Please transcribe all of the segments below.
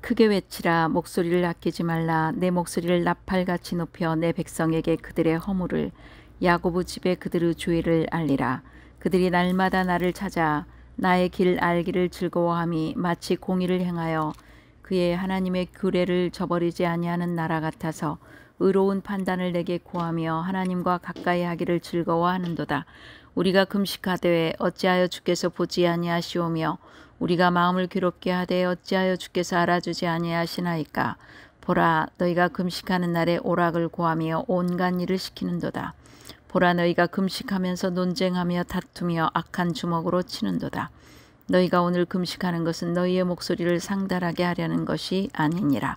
크게 외치라. 목소리를 아끼지 말라. 내 목소리를 나팔같이 높여 내 백성에게 그들의 허물을, 야고보 집에 그들의 죄를 알리라. 그들이 날마다 나를 찾아 나의 길 알기를 즐거워함이 마치 공의를 행하여 그의 하나님의 규례를 저버리지 아니하는 나라 같아서 의로운 판단을 내게 구하며 하나님과 가까이 하기를 즐거워하는도다. 우리가 금식하되 어찌하여 주께서 보지 아니하시오며 우리가 마음을 괴롭게 하되 어찌하여 주께서 알아주지 아니하시나이까. 보라, 너희가 금식하는 날에 오락을 고하며 온갖 일을 시키는도다. 보라, 너희가 금식하면서 논쟁하며 다투며 악한 주먹으로 치는도다. 너희가 오늘 금식하는 것은 너희의 목소리를 상달하게 하려는 것이 아니니라.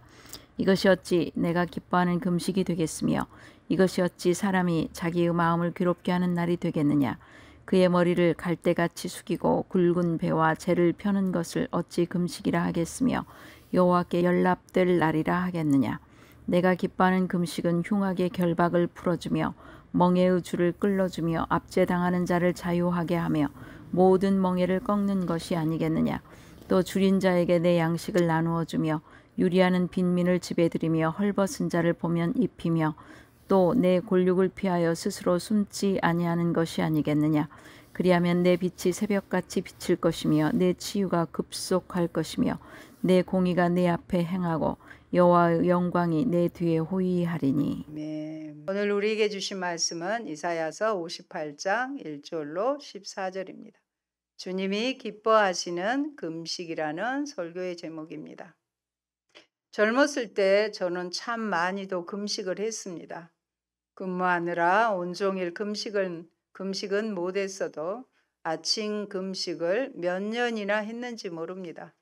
이것이 어찌 내가 기뻐하는 금식이 되겠으며 이것이 어찌 사람이 자기의 마음을 괴롭게 하는 날이 되겠느냐. 그의 머리를 갈대같이 숙이고 굵은 배와 재를 펴는 것을 어찌 금식이라 하겠으며 여호와께 연락될 날이라 하겠느냐. 내가 기뻐하는 금식은 흉악의 결박을 풀어주며 멍에의 줄을 끌어주며 압제당하는 자를 자유하게 하며 모든 멍에를 꺾는 것이 아니겠느냐. 또 줄인 자에게 내 양식을 나누어 주며 유리하는 빈민을 집에 들이며 헐벗은 자를 보면 입히며 또 내 골육을 피하여 스스로 숨지 아니하는 것이 아니겠느냐. 그리하면 내 빛이 새벽같이 비칠 것이며 내 치유가 급속할 것이며 내 공의가 내 앞에 행하고 여호와의 영광이 내 뒤에 호위하리니. 아멘. 오늘 우리에게 주신 말씀은 이사야서 58장 1절로 14절입니다. 주님이 기뻐하시는 금식이라는 설교의 제목입니다. 젊었을 때 저는 참 많이도 금식을 했습니다. 근무하느라 온종일 금식은 못했어도 아침 금식을 몇 년이나 했는지 모릅니다.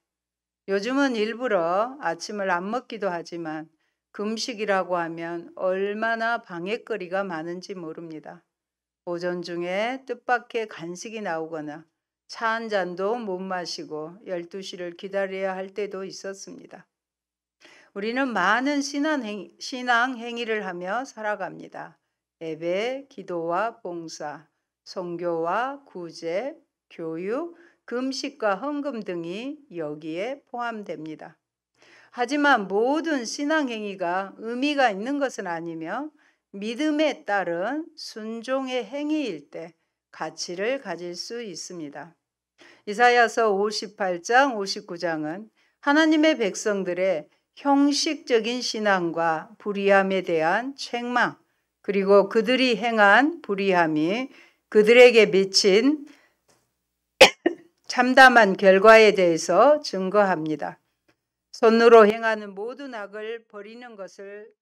요즘은 일부러 아침을 안 먹기도 하지만 금식이라고 하면 얼마나 방해거리가 많은지 모릅니다. 오전 중에 뜻밖의 간식이 나오거나 차 한 잔도 못 마시고 12시를 기다려야 할 때도 있었습니다. 우리는 많은 신앙 행위를 하며 살아갑니다. 예배, 기도와 봉사, 선교와 구제, 교육, 금식과 헌금 등이 여기에 포함됩니다. 하지만 모든 신앙 행위가 의미가 있는 것은 아니며 믿음에 따른 순종의 행위일 때 가치를 가질 수 있습니다. 이사야서 58장, 59장은 하나님의 백성들의 형식적인 신앙과 불의함에 대한 책망, 그리고 그들이 행한 불의함이 그들에게 미친 참담한 결과에 대해서 증거합니다. 손으로 행하는 모든 악을 버리는 것을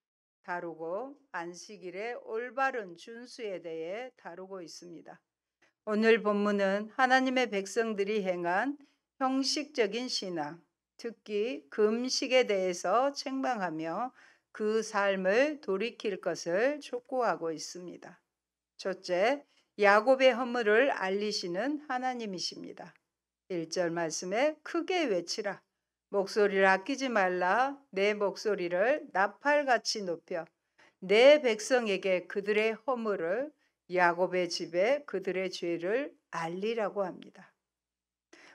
다루고 안식일의 올바른 준수에 대해 다루고 있습니다. 오늘 본문은 하나님의 백성들이 행한 형식적인 신앙, 특히 금식에 대해서 책망하며 그 삶을 돌이킬 것을 촉구하고 있습니다. 첫째, 야곱의 허물을 알리시는 하나님이십니다. 1절 말씀에 크게 외치라. 목소리를 아끼지 말라. 내 목소리를 나팔같이 높여 내 백성에게 그들의 허물을, 야곱의 집에 그들의 죄를 알리라고 합니다.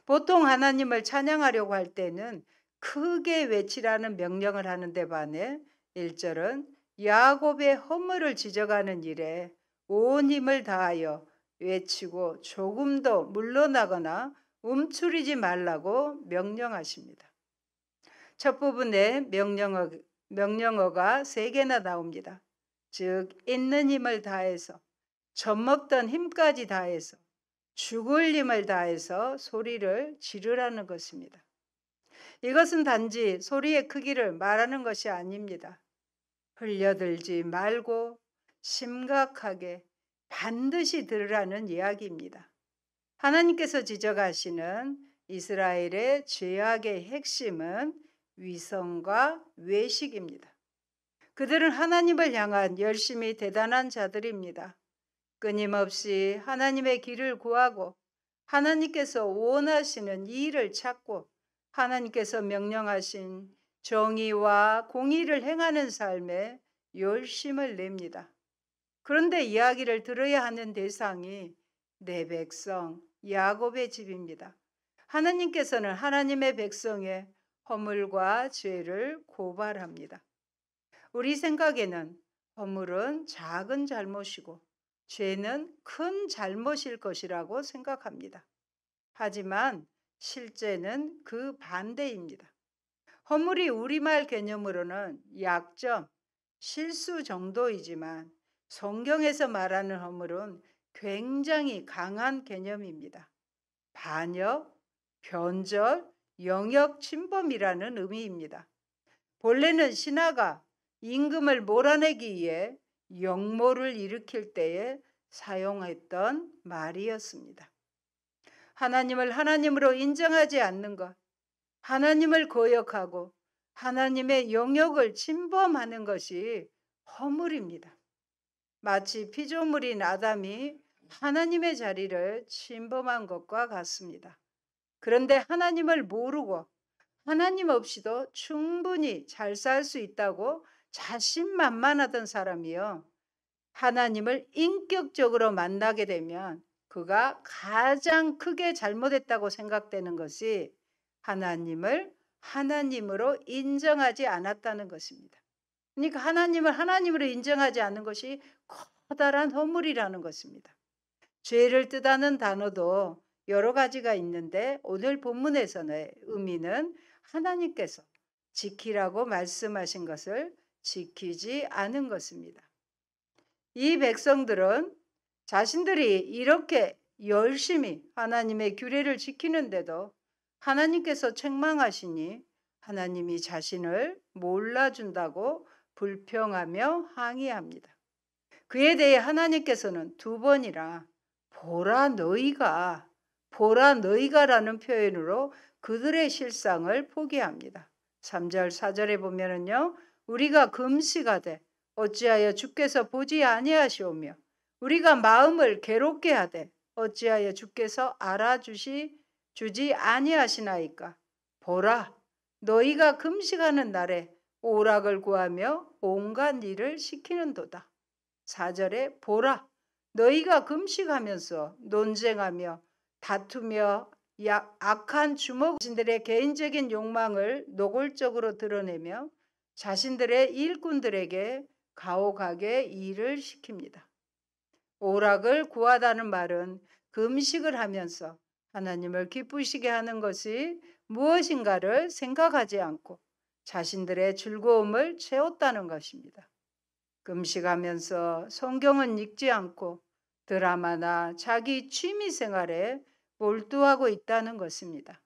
보통 하나님을 찬양하려고 할 때는 크게 외치라는 명령을 하는데 반해 1절은 야곱의 허물을 지적하는 일에 온 힘을 다하여 외치고 조금도 물러나거나 움츠리지 말라고 명령하십니다. 첫 부분에 명령어가 3개나 나옵니다. 즉 있는 힘을 다해서, 젖먹던 힘까지 다해서, 죽을 힘을 다해서 소리를 지르라는 것입니다. 이것은 단지 소리의 크기를 말하는 것이 아닙니다. 흘려들지 말고 심각하게 반드시 들으라는 이야기입니다. 하나님께서 지적하시는 이스라엘의 죄악의 핵심은 위선과 외식입니다. 그들은 하나님을 향한 열심히 대단한 자들입니다. 끊임없이 하나님의 길을 구하고 하나님께서 원하시는 일을 찾고 하나님께서 명령하신 정의와 공의를 행하는 삶에 열심을 냅니다. 그런데 이야기를 들어야 하는 대상이 내 백성 야곱의 집입니다. 하나님께서는 하나님의 백성의 허물과 죄를 고발합니다. 우리 생각에는 허물은 작은 잘못이고 죄는 큰 잘못일 것이라고 생각합니다. 하지만 실제는 그 반대입니다. 허물이 우리말 개념으로는 약점, 실수 정도이지만 성경에서 말하는 허물은 굉장히 강한 개념입니다. 반역, 변절, 영역 침범이라는 의미입니다. 본래는 신하가 임금을 몰아내기 위해 역모를 일으킬 때에 사용했던 말이었습니다. 하나님을 하나님으로 인정하지 않는 것, 하나님을 거역하고 하나님의 영역을 침범하는 것이 허물입니다. 마치 피조물인 아담이 하나님의 자리를 침범한 것과 같습니다. 그런데 하나님을 모르고 하나님 없이도 충분히 잘 살 수 있다고 자신만만하던 사람이요. 하나님을 인격적으로 만나게 되면 그가 가장 크게 잘못했다고 생각되는 것이 하나님을 하나님으로 인정하지 않았다는 것입니다. 그러니까 하나님을 하나님으로 인정하지 않는 것이 커다란 허물이라는 것입니다. 죄를 뜻하는 단어도 여러 가지가 있는데 오늘 본문에서의 의미는 하나님께서 지키라고 말씀하신 것을 지키지 않은 것입니다. 이 백성들은 자신들이 이렇게 열심히 하나님의 규례를 지키는데도 하나님께서 책망하시니 하나님이 자신을 몰라준다고 불평하며 항의합니다. 그에 대해 하나님께서는 두 번이나 보라 너희가라는 표현으로 그들의 실상을 포기합니다. 3절 4절에 보면은요. 우리가 금식하되 어찌하여 주께서 보지 아니하시오며 우리가 마음을 괴롭게 하되 어찌하여 주께서 주지 아니하시나이까. 보라 너희가 금식하는 날에 오락을 구하며 온갖 일을 시키는도다. 4절에 보라 너희가 금식하면서 논쟁하며 다투며 악한 자신들의 개인적인 욕망을 노골적으로 드러내며 자신들의 일꾼들에게 가혹하게 일을 시킵니다. 오락을 구하다는 말은 금식을 하면서 하나님을 기쁘시게 하는 것이 무엇인가를 생각하지 않고 자신들의 즐거움을 채웠다는 것입니다. 금식하면서 성경은 읽지 않고 드라마나 자기 취미 생활에 몰두하고 있다는 것입니다.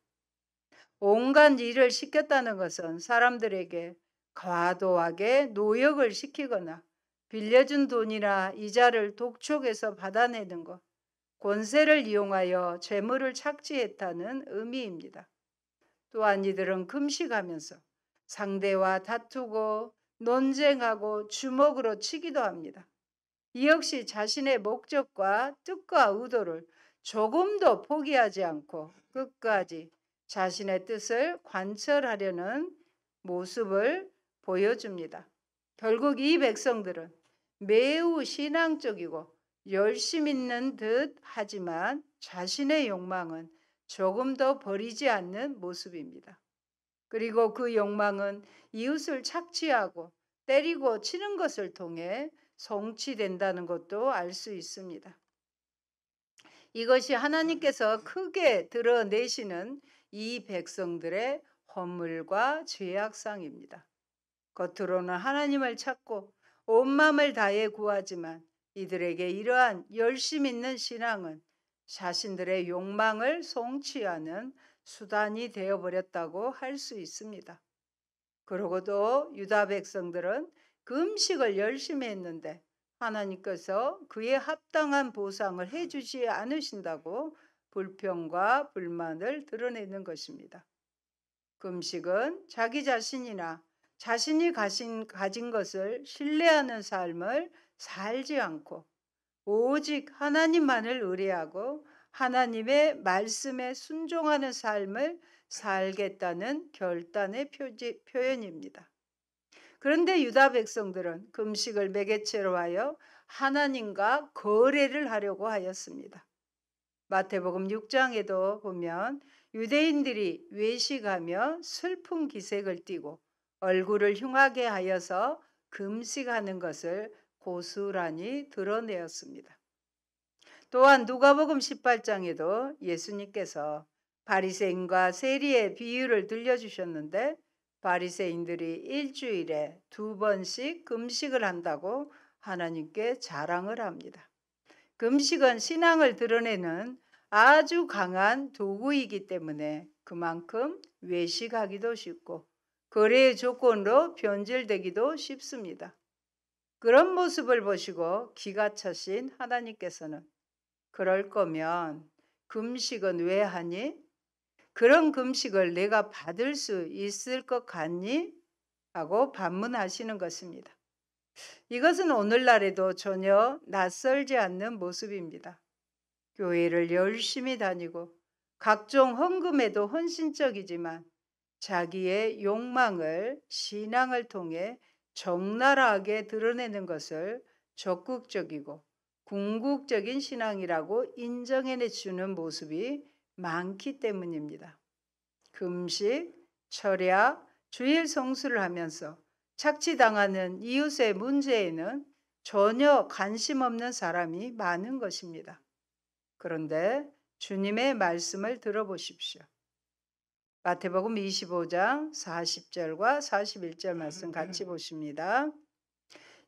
온갖 일을 시켰다는 것은 사람들에게 과도하게 노역을 시키거나 빌려준 돈이나 이자를 독촉해서 받아내는 것, 권세를 이용하여 재물을 착취했다는 의미입니다. 또한 이들은 금식하면서 상대와 다투고 논쟁하고 주먹으로 치기도 합니다. 이 역시 자신의 목적과 뜻과 의도를 조금도 포기하지 않고 끝까지 자신의 뜻을 관철하려는 모습을 보여줍니다. 결국 이 백성들은 매우 신앙적이고 열심 있는 듯 하지만 자신의 욕망은 조금 더 버리지 않는 모습입니다. 그리고 그 욕망은 이웃을 착취하고 때리고 치는 것을 통해 성취된다는 것도 알 수 있습니다. 이것이 하나님께서 크게 드러내시는 이 백성들의 허물과 죄악상입니다. 겉으로는 하나님을 찾고 온 마음을 다해 구하지만 이들에게 이러한 열심 있는 신앙은 자신들의 욕망을 성취하는 수단이 되어버렸다고 할 수 있습니다. 그러고도 유다 백성들은 그 음식을 열심히 했는데 하나님께서 그에 합당한 보상을 해주지 않으신다고 불평과 불만을 드러내는 것입니다. 금식은 자기 자신이나 자신이 가진 것을 신뢰하는 삶을 살지 않고 오직 하나님만을 의뢰하고 하나님의 말씀에 순종하는 삶을 살겠다는 결단의 표현입니다. 그런데 유다 백성들은 금식을 매개체로 하여 하나님과 거래를 하려고 하였습니다. 마태복음 6장에도 보면 유대인들이 외식하며 슬픈 기색을 띠고 얼굴을 흉하게 하여서 금식하는 것을 고스란히 드러내었습니다. 또한 누가복음 18장에도 예수님께서 바리새인과 세리의 비유를 들려주셨는데 바리새인들이 일주일에 2번씩 금식을 한다고 하나님께 자랑을 합니다. 금식은 신앙을 드러내는 아주 강한 도구이기 때문에 그만큼 외식하기도 쉽고 거래의 조건으로 변질되기도 쉽습니다. 그런 모습을 보시고 기가 차신 하나님께서는 그럴 거면 금식은 왜 하니? 그런 금식을 내가 받을 수 있을 것 같니? 하고 반문하시는 것입니다. 이것은 오늘날에도 전혀 낯설지 않는 모습입니다. 교회를 열심히 다니고 각종 헌금에도 헌신적이지만 자기의 욕망을 신앙을 통해 적나라하게 드러내는 것을 적극적이고 궁극적인 신앙이라고 인정해 주는 모습이 많기 때문입니다. 금식, 철야, 주일 성수를 하면서 착취당하는 이웃의 문제에는 전혀 관심 없는 사람이 많은 것입니다. 그런데 주님의 말씀을 들어보십시오. 마태복음 25장 40절과 41절 말씀 같이 보십니다.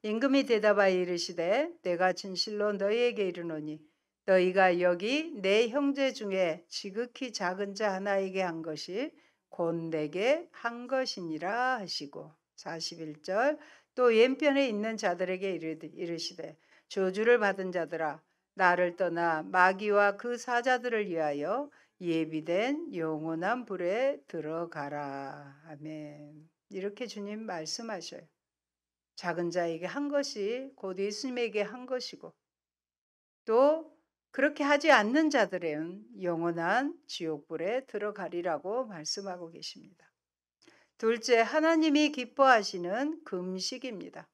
임금이 대답하여 이르시되 내가 진실로 너희에게 이르노니 너희가 여기 내 형제 중에 지극히 작은 자 하나에게 한 것이 곧 내게 한 것이니라 하시고 41절 또 왼편에 있는 자들에게 이르시되 저주를 받은 자들아 나를 떠나 마귀와 그 사자들을 위하여 예비된 영원한 불에 들어가라. 아멘. 이렇게 주님 말씀하셔요. 작은 자에게 한 것이 곧 예수님에게 한 것이고 또 그렇게 하지 않는 자들은 영원한 지옥불에 들어가리라고 말씀하고 계십니다. 둘째, 하나님이 기뻐하시는 금식입니다.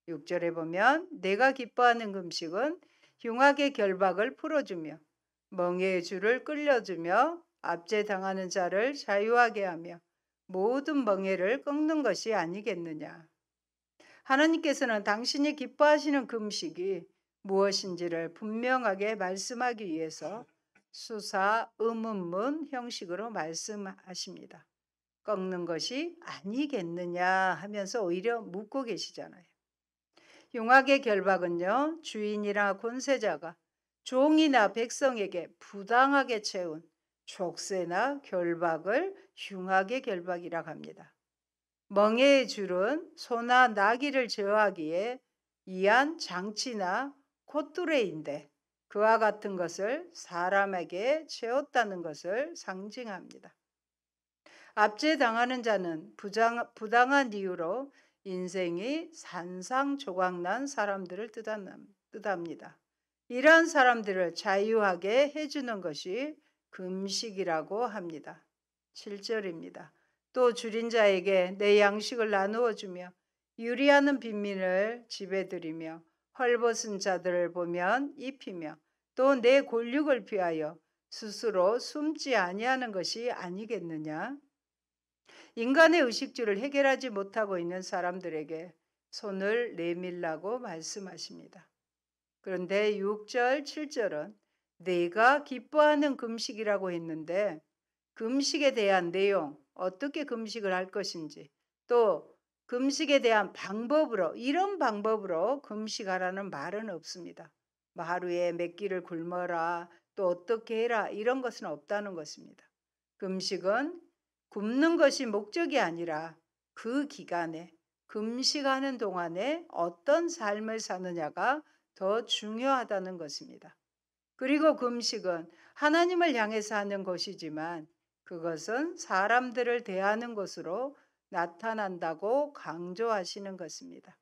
6절에 보면 내가 기뻐하는 금식은 흉악의 결박을 풀어주며 멍에의 줄을 끌려주며 압제당하는 자를 자유하게 하며 모든 멍에를 꺾는 것이 아니겠느냐. 하나님께서는 당신이 기뻐하시는 금식이 무엇인지를 분명하게 말씀하기 위해서 수사 의문문 형식으로 말씀하십니다. 꺾는 것이 아니겠느냐 하면서 오히려 묻고 계시잖아요. 흉악의 결박은요, 주인이나 권세자가 종이나 백성에게 부당하게 채운 족쇄나 결박을 흉악의 결박이라고 합니다. 멍에의 줄은 소나 나귀를 제어하기에 이한 장치나 콧뚜레인데 그와 같은 것을 사람에게 채웠다는 것을 상징합니다. 압제당하는 자는 부당한 이유로 인생이 산상조각난 사람들을 뜻합니다. 이러한 사람들을 자유하게 해주는 것이 금식이라고 합니다. 7절입니다. 또 줄인 자에게 내 양식을 나누어 주며 유리하는 빈민을 집에 들이며 헐벗은 자들을 보면 입히며 또 내 골육을 피하여 스스로 숨지 아니하는 것이 아니겠느냐. 인간의 의식주를 해결하지 못하고 있는 사람들에게 손을 내밀라고 말씀하십니다. 그런데 6절, 7절은 내가 기뻐하는 금식이라고 했는데 금식에 대한 내용, 어떻게 금식을 할 것인지 또 금식에 대한 방법으로 이런 방법으로 금식하라는 말은 없습니다. 하루에 몇 끼를 굶어라 또 어떻게 해라 이런 것은 없다는 것입니다. 금식은 굶는 것이 목적이 아니라 그 기간에 금식하는 동안에 어떤 삶을 사느냐가 더 중요하다는 것입니다. 그리고 금식은 하나님을 향해서 하는 것이지만 그것은 사람들을 대하는 것으로 나타난다고 강조하시는 것입니다.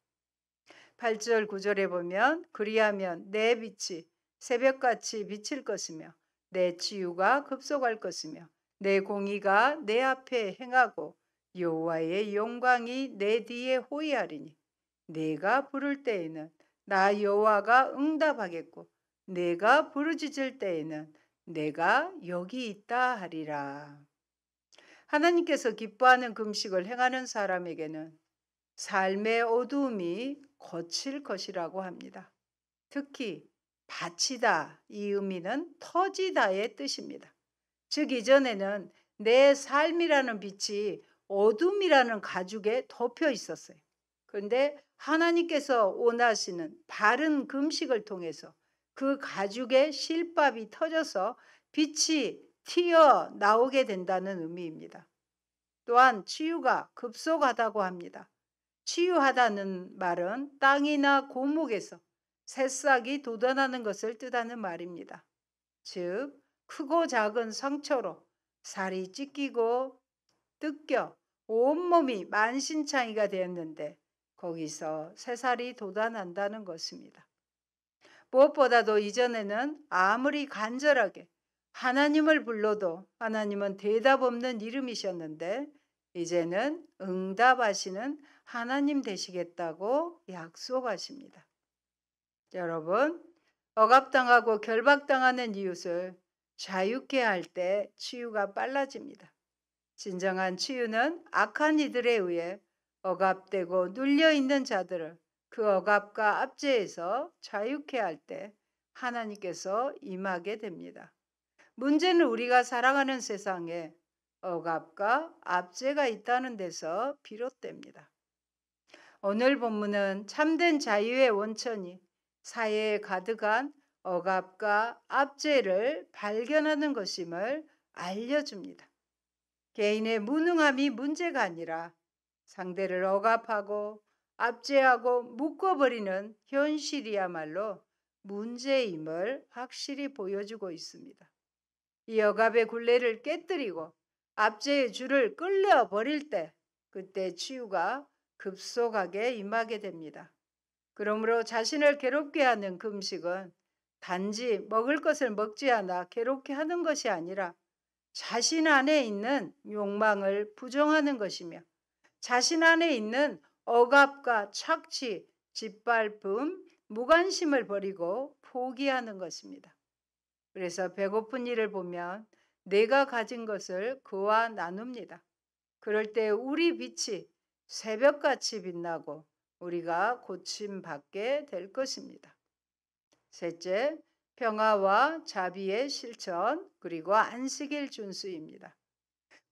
8절 9절에 보면 그리하면 내 빛이 새벽같이 비칠 것이며 내 치유가 급속할 것이며 내 공의가 내 앞에 행하고 여호와의 영광이 내 뒤에 호위하리니 내가 부를 때에는 나 여호와가 응답하겠고 내가 부르짖을 때에는 내가 여기 있다 하리라. 하나님께서 기뻐하는 금식을 행하는 사람에게는 삶의 어두움이 거칠 것이라고 합니다. 특히 바치다 이 의미는 터지다의 뜻입니다. 즉 이전에는 내 삶이라는 빛이 어둠이라는 가죽에 덮여 있었어요. 그런데 하나님께서 원하시는 바른 금식을 통해서 그 가죽의 실밥이 터져서 빛이 튀어 나오게 된다는 의미입니다. 또한 치유가 급속하다고 합니다. 치유하다는 말은 땅이나 고목에서 새싹이 돋아나는 것을 뜻하는 말입니다. 즉, 크고 작은 상처로 살이 찢기고 뜯겨 온몸이 만신창이가 되었는데 거기서 새살이 돋아난다는 것입니다. 무엇보다도 이전에는 아무리 간절하게 하나님을 불러도 하나님은 대답 없는 이름이셨는데 이제는 응답하시는 하나님 되시겠다고 약속하십니다. 여러분, 억압당하고 결박당하는 이웃을 자유케 할 때 치유가 빨라집니다. 진정한 치유는 악한 이들에 의해 억압되고 눌려있는 자들을 그 억압과 압제에서 자유케 할 때 하나님께서 임하게 됩니다. 문제는 우리가 살아가는 세상에 억압과 압제가 있다는 데서 비롯됩니다. 오늘 본문은 참된 자유의 원천이 사회에 가득한 억압과 압제를 발견하는 것임을 알려줍니다. 개인의 무능함이 문제가 아니라 상대를 억압하고 압제하고 묶어버리는 현실이야말로 문제임을 확실히 보여주고 있습니다. 이 억압의 굴레를 깨뜨리고 압제의 줄을 끌려버릴 때 그때 치유가 급속하게 임하게 됩니다. 그러므로 자신을 괴롭게 하는 금식은 단지 먹을 것을 먹지 않아 괴롭게 하는 것이 아니라 자신 안에 있는 욕망을 부정하는 것이며 자신 안에 있는 억압과 착취, 짓밟음, 무관심을 버리고 포기하는 것입니다. 그래서 배고픈 이를 보면 내가 가진 것을 그와 나눕니다. 그럴 때 우리 빛이 새벽같이 빛나고 우리가 고침받게 될 것입니다. 셋째, 평화와 자비의 실천 그리고 안식일 준수입니다.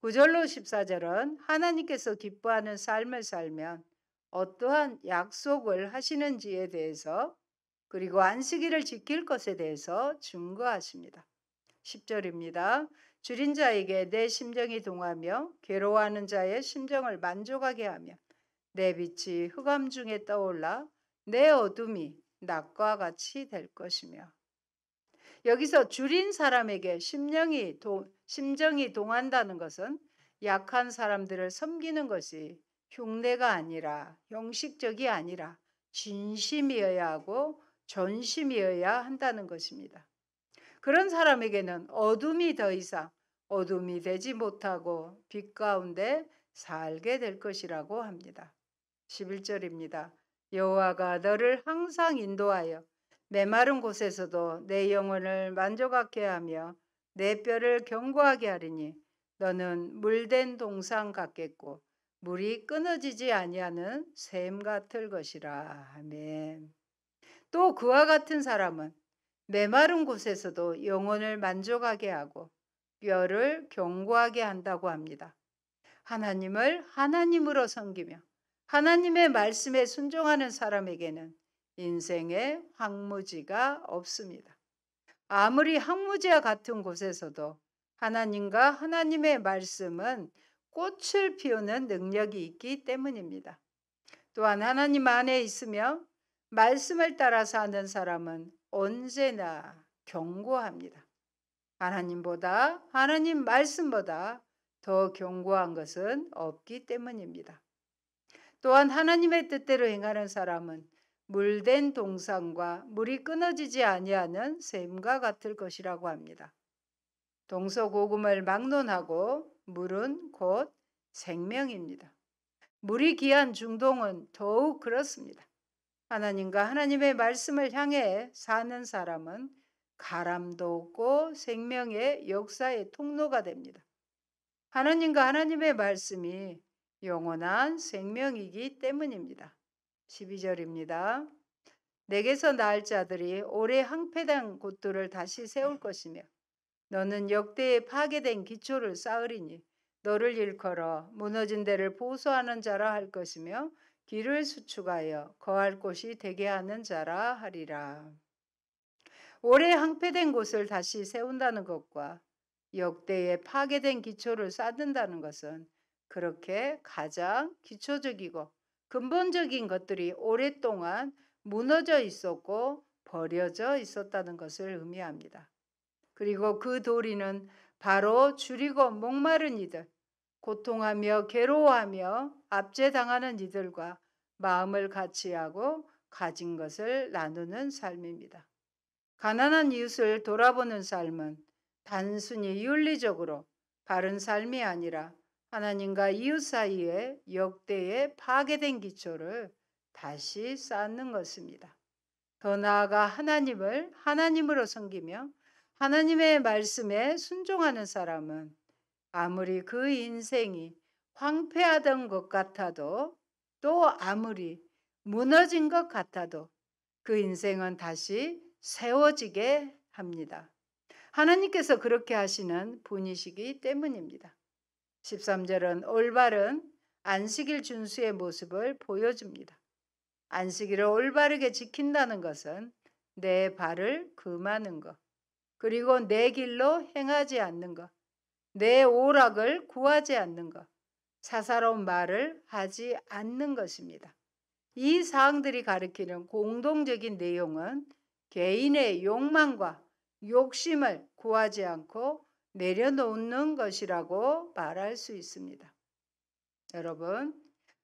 9절로 14절은 하나님께서 기뻐하는 삶을 살면 어떠한 약속을 하시는지에 대해서 그리고 안식일을 지킬 것에 대해서 증거하십니다. 10절입니다. 줄인 자에게 내 심정이 동하며 괴로워하는 자의 심정을 만족하게 하며 내 빛이 흑암 중에 떠올라 내 어둠이 낮과 같이 될 것이며. 여기서 줄인 사람에게 심정이 동한다는 것은 약한 사람들을 섬기는 것이 흉내가 아니라 형식적이 아니라 진심이어야 하고 전심이어야 한다는 것입니다. 그런 사람에게는 어둠이 더 이상 어둠이 되지 못하고 빛 가운데 살게 될 것이라고 합니다. 11절입니다. 여호와가 너를 항상 인도하여 메마른 곳에서도 내 영혼을 만족하게 하며 내 뼈를 견고하게 하리니 너는 물된 동상 같겠고 물이 끊어지지 아니하는 샘 같을 것이라. 아멘. 또 그와 같은 사람은 메마른 곳에서도 영혼을 만족하게 하고 뼈를 견고하게 한다고 합니다. 하나님을 하나님으로 섬기며 하나님의 말씀에 순종하는 사람에게는 인생에 황무지가 없습니다. 아무리 황무지와 같은 곳에서도 하나님과 하나님의 말씀은 꽃을 피우는 능력이 있기 때문입니다. 또한 하나님 안에 있으며 말씀을 따라 사는 사람은 언제나 견고합니다. 하나님보다 하나님 말씀보다 더 견고한 것은 없기 때문입니다. 또한 하나님의 뜻대로 행하는 사람은 물된 동상과 물이 끊어지지 아니하는 샘과 같을 것이라고 합니다. 동서고금을 막론하고 물은 곧 생명입니다. 물이 귀한 중동은 더욱 그렇습니다. 하나님과 하나님의 말씀을 향해 사는 사람은 가람도 없고 생명의 역사의 통로가 됩니다. 하나님과 하나님의 말씀이 영원한 생명이기 때문입니다. 12절입니다. 내게서 낳을 자들이 오래 항폐된 곳들을 다시 세울 것이며 너는 역대에 파괴된 기초를 쌓으리니 너를 일컬어 무너진 데를 보수하는 자라 할 것이며 길을 수축하여 거할 곳이 되게 하는 자라 하리라. 오래 항폐된 곳을 다시 세운다는 것과 역대에 파괴된 기초를 쌓는다는 것은 그렇게 가장 기초적이고 근본적인 것들이 오랫동안 무너져 있었고 버려져 있었다는 것을 의미합니다. 그리고 그 도리는 바로 줄이고 목마른 이들, 고통하며 괴로워하며 압제당하는 이들과 마음을 같이하고 가진 것을 나누는 삶입니다. 가난한 이웃을 돌아보는 삶은 단순히 윤리적으로 바른 삶이 아니라 하나님과 이웃 사이에 역대의 파괴된 기초를 다시 쌓는 것입니다. 더 나아가 하나님을 하나님으로 섬기며 하나님의 말씀에 순종하는 사람은 아무리 그 인생이 황폐하던 것 같아도 또 아무리 무너진 것 같아도 그 인생은 다시 세워지게 합니다. 하나님께서 그렇게 하시는 분이시기 때문입니다. 13절은 올바른 안식일 준수의 모습을 보여줍니다. 안식일을 올바르게 지킨다는 것은 내 발을 금하는 것, 그리고 내 길로 행하지 않는 것, 내 오락을 구하지 않는 것, 사사로운 말을 하지 않는 것입니다. 이 사항들이 가리키는 공동적인 내용은 개인의 욕망과 욕심을 구하지 않고 내려놓는 것이라고 말할 수 있습니다. 여러분,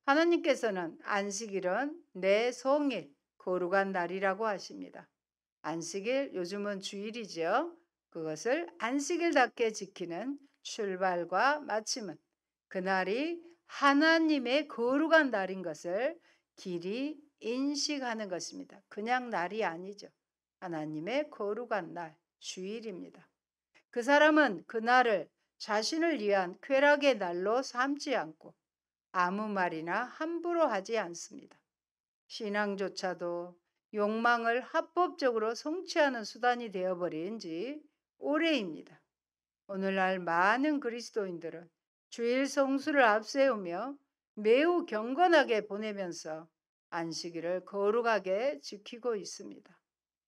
하나님께서는 안식일은 내 성일, 거룩한 날이라고 하십니다. 안식일, 요즘은 주일이죠. 그것을 안식일답게 지키는 출발과 마침은 그날이 하나님의 거룩한 날인 것을 길이 인식하는 것입니다. 그냥 날이 아니죠. 하나님의 거룩한 날, 주일입니다. 그 사람은 그날을 자신을 위한 쾌락의 날로 삼지 않고 아무 말이나 함부로 하지 않습니다. 신앙조차도 욕망을 합법적으로 성취하는 수단이 되어버린 지 오래입니다. 오늘날 많은 그리스도인들은 주일 성수를 앞세우며 매우 경건하게 보내면서 안식일을 거룩하게 지키고 있습니다.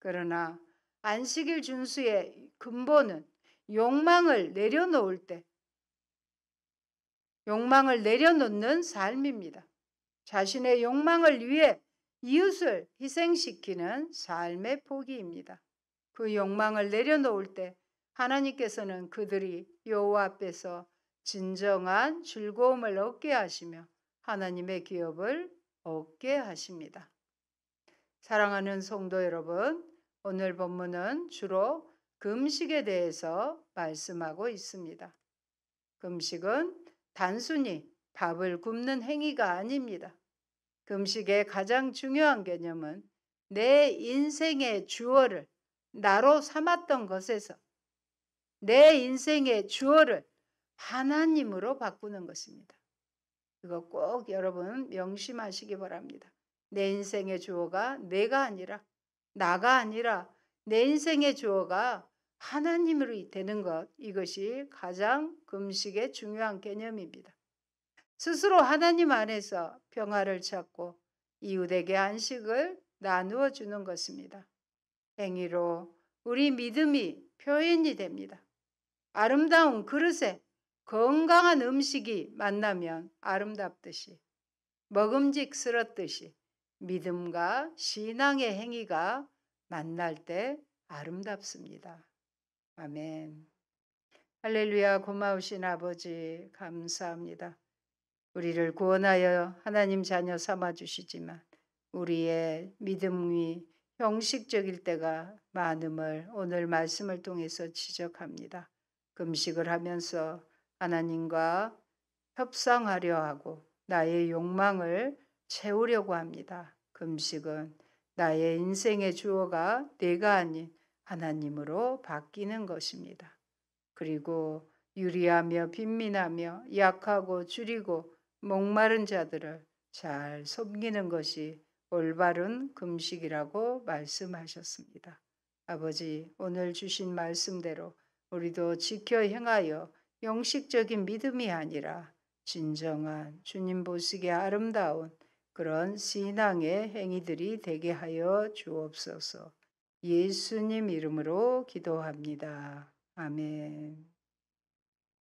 그러나 안식일 준수의 근본은 욕망을 내려놓는 삶입니다. 자신의 욕망을 위해 이웃을 희생시키는 삶의 포기입니다. 그 욕망을 내려놓을 때 하나님께서는 그들이 여호와 앞에서 진정한 즐거움을 얻게 하시며 하나님의 기업을 얻게 하십니다. 사랑하는 성도 여러분, 오늘 본문은 주로 금식에 대해서 말씀하고 있습니다. 금식은 단순히 밥을 굶는 행위가 아닙니다. 금식의 가장 중요한 개념은 내 인생의 주어를 나로 삼았던 것에서 내 인생의 주어를 하나님으로 바꾸는 것입니다. 이거 꼭 여러분 명심하시기 바랍니다. 내 인생의 주어가 내가 아니라 나가 아니라 내 인생의 주어가 하나님으로 되는 것, 이것이 가장 금식의 중요한 개념입니다. 스스로 하나님 안에서 평화를 찾고 이웃에게 안식을 나누어 주는 것입니다. 행위로 우리 믿음이 표현이 됩니다. 아름다운 그릇에 건강한 음식이 만나면 아름답듯이 먹음직스럽듯이 믿음과 신앙의 행위가 만날 때 아름답습니다. 아멘. 할렐루야. 고마우신 아버지 감사합니다. 우리를 구원하여 하나님 자녀 삼아 주시지만 우리의 믿음이 형식적일 때가 많음을 오늘 말씀을 통해서 지적합니다. 금식을 하면서 하나님과 협상하려 하고 나의 욕망을 채우려고 합니다. 금식은 나의 인생의 주어가 내가 아닌 하나님으로 바뀌는 것입니다. 그리고 유리하며 빈민하며 약하고 줄이고 목마른 자들을 잘 섬기는 것이 올바른 금식이라고 말씀하셨습니다. 아버지, 오늘 주신 말씀대로 우리도 지켜 행하여 영식적인 믿음이 아니라 진정한 주님 보시기에 아름다운 그런 신앙의 행위들이 되게 하여 주옵소서. 예수님 이름으로 기도합니다. 아멘.